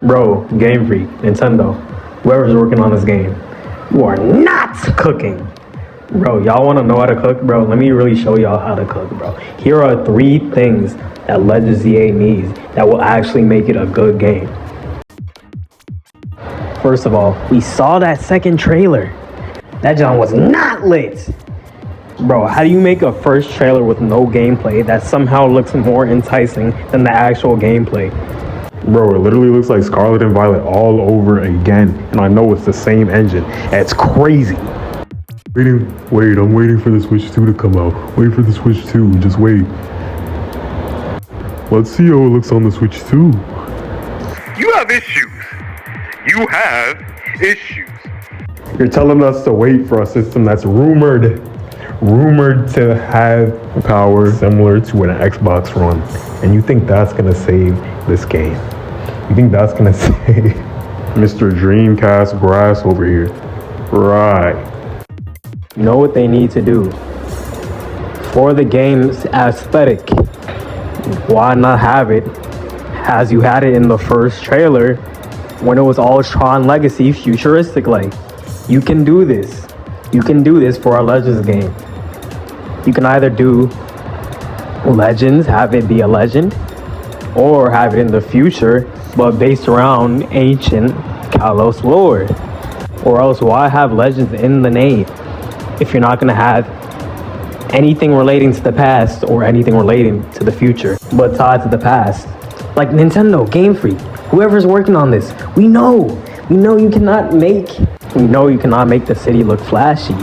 Bro, Game Freak, Nintendo, whoever's working on this game, you are not cooking. Bro, y'all want to know how to cook? Bro, let me really show y'all how to cook, bro. Here are 3 things that Legends ZA needs that will actually make it a good game. First of all, we saw that second trailer. That John was not lit. Bro, how do you make a first trailer with no gameplay that somehow looks more enticing than the actual gameplay? Bro, it literally looks like Scarlet and Violet all over again, and I know it's the same engine. It's crazy. Wait, I'm waiting for the Switch 2 to come out. Wait for the Switch 2, just wait. Let's see how it looks on the Switch 2. You have issues. You have issues. You're telling us to wait for a system that's rumored to have power similar to an Xbox One, and you think that's gonna save this game? You think that's gonna save Mr. Dreamcast Grass over here? Right. You know what they need to do? For the game's aesthetic, why not have it as you had it in the first trailer when it was all Tron Legacy futuristic like? You can do this. You can do this for a Legends game. You can either do Legends, have it be a legend, or have it in the future, but based around ancient Kalos lore. Or else, why have Legends in the name if you're not going to have anything relating to the past or anything relating to the future, but tied to the past? Like Nintendo, Game Freak, whoever's working on this, we know you cannot make the city look flashy.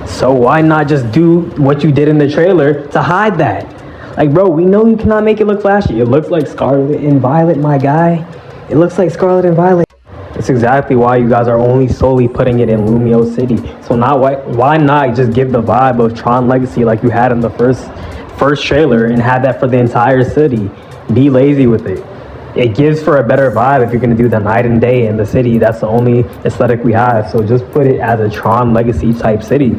So why not just do what you did in the trailer to hide that? Like, bro, we know you cannot make it look flashy. It looks like Scarlet and Violet, my guy. It looks like Scarlet and Violet. That's exactly why you guys are only solely putting it in Lumio City. So now why not just give the vibe of Tron Legacy like you had in the first trailer and have that for the entire city? Be lazy with it. It gives for a better vibe if you're going to do the night and day in the city. That's the only aesthetic we have. So just put it as a Tron Legacy type city.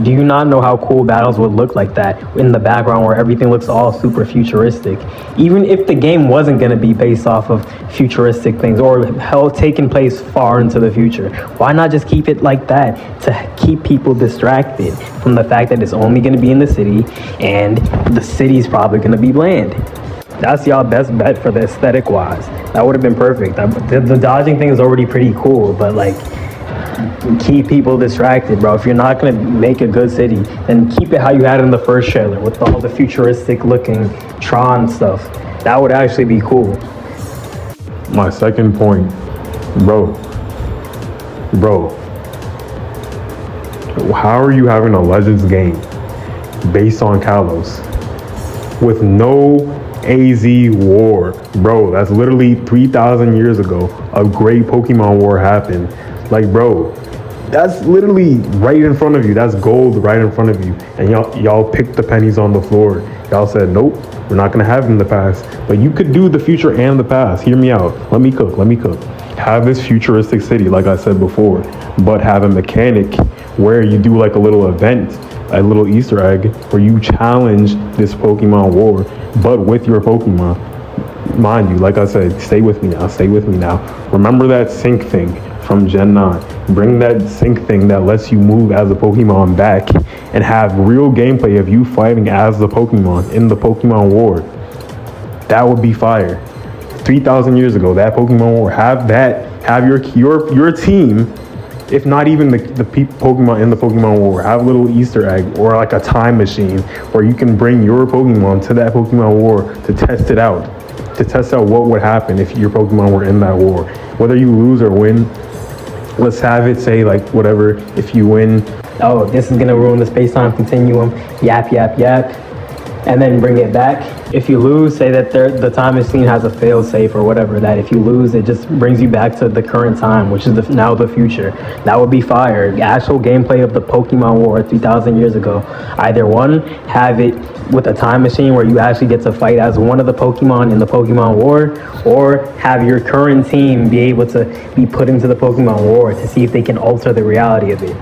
Do you not know how cool battles would look like that in the background where everything looks all super futuristic? Even if the game wasn't going to be based off of futuristic things or taking place far into the future, why not just keep it like that to keep people distracted from the fact that it's only going to be in the city and the city's probably going to be bland? That's y'all best bet for the aesthetic wise. That would have been perfect. The dodging thing is already pretty cool, but like, keep people distracted, bro. If you're not gonna make a good city, then keep it how you had it in the first trailer with all the futuristic looking Tron stuff. That would actually be cool. My second point, bro, how are you having a Legends game based on Kalos with no AZ war? Bro, that's literally 3,000 years ago. A great Pokemon war happened. Like, bro, that's literally right in front of you. That's gold right in front of you. And y'all picked the pennies on the floor. Y'all said, nope, we're not gonna have it in the past. But you could do the future and the past. Hear me out. Let me cook. Have this futuristic city, like I said before, but have a mechanic where you do like a little event, a little Easter egg, where you challenge this Pokemon war, but with your Pokemon. Mind you, like I said, stay with me now. Remember that sync thing from Gen 9. Bring that sync thing that lets you move as a Pokemon back and have real gameplay of you fighting as the Pokemon in the Pokemon War. That would be fire. 3,000 years ago, that Pokemon War, have your team, if not even the Pokemon in the Pokemon War, have a little Easter egg or like a time machine where you can bring your Pokemon to that Pokemon War to test it out. To test out what would happen if your Pokemon were in that war. Whether you lose or win, let's have it say like whatever, if you win, oh, this is gonna ruin the space-time continuum, yap, and then bring it back. If you lose, say that the time machine has a fail-safe or whatever, that if you lose, it just brings you back to the current time, which is now the future. That would be fire. The actual gameplay of the Pokemon War 3,000 years ago. Either one, have it with a time machine where you actually get to fight as one of the Pokemon in the Pokemon War, or have your current team be able to be put into the Pokemon War to see if they can alter the reality of it.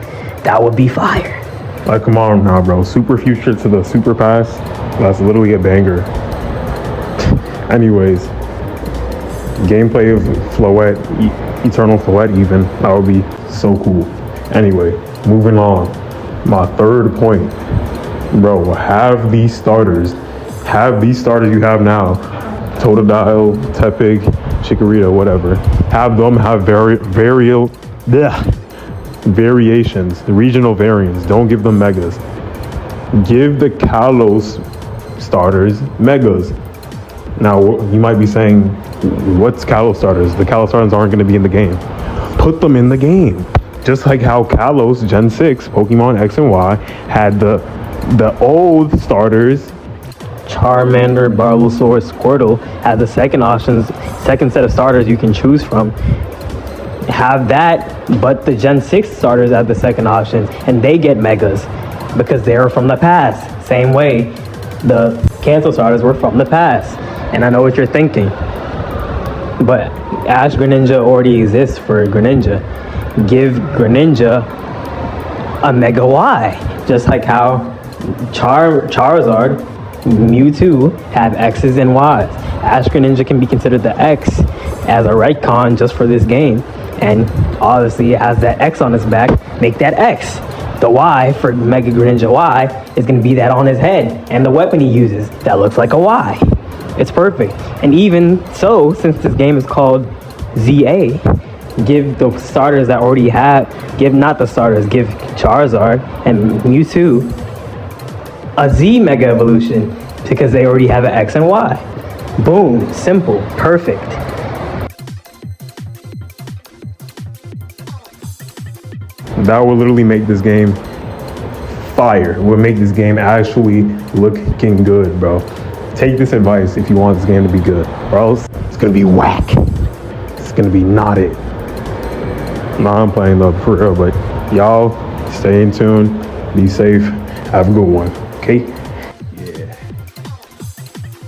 That would be fire. Like, come on now, bro. Super future to the super past. That's literally a banger. Anyways, Gameplay of Floette, Eternal Floette even. That would be so cool. Anyway, moving on. My third point. Bro, have these starters you have now. Totodile, Tepig, Chikorita, whatever. Have them have variations, the regional variants. Don't give them megas. Give the Kalos starters megas. Now, you might be saying, what's Kalos starters? The Kalos starters aren't going to be in the game. Put them in the game. Just like how Kalos Gen 6, Pokemon X and Y, had the old starters. Charmander, Bulbasaur, Squirtle have the second set of starters you can choose from. Have that, but the Gen 6 starters have the second option, and they get megas because they're from the past. Same way the Kanto starters were from the past. And I know what you're thinking, but Ash Greninja already exists for Greninja. Give Greninja a Mega Y, just like how Charizard, Mewtwo have X's and Y's. Ash Greninja can be considered the X as a retcon just for this game, and obviously it has that X on its back. Make that X. The Y for Mega Greninja Y is going to be that on his head, and the weapon he uses that looks like a Y. It's perfect. And even so, since this game is called ZA, give the starters that already have, give Charizard and Mewtwo a Z Mega Evolution because they already have an X and Y. Boom, simple, perfect. That will literally make this game fire. It will make this game actually looking good, bro. Take this advice if you want this game to be good, or else it's gonna be whack. It's gonna be not it. Nah, I'm playing though, for real, but y'all stay in tune, be safe, have a good one, okay?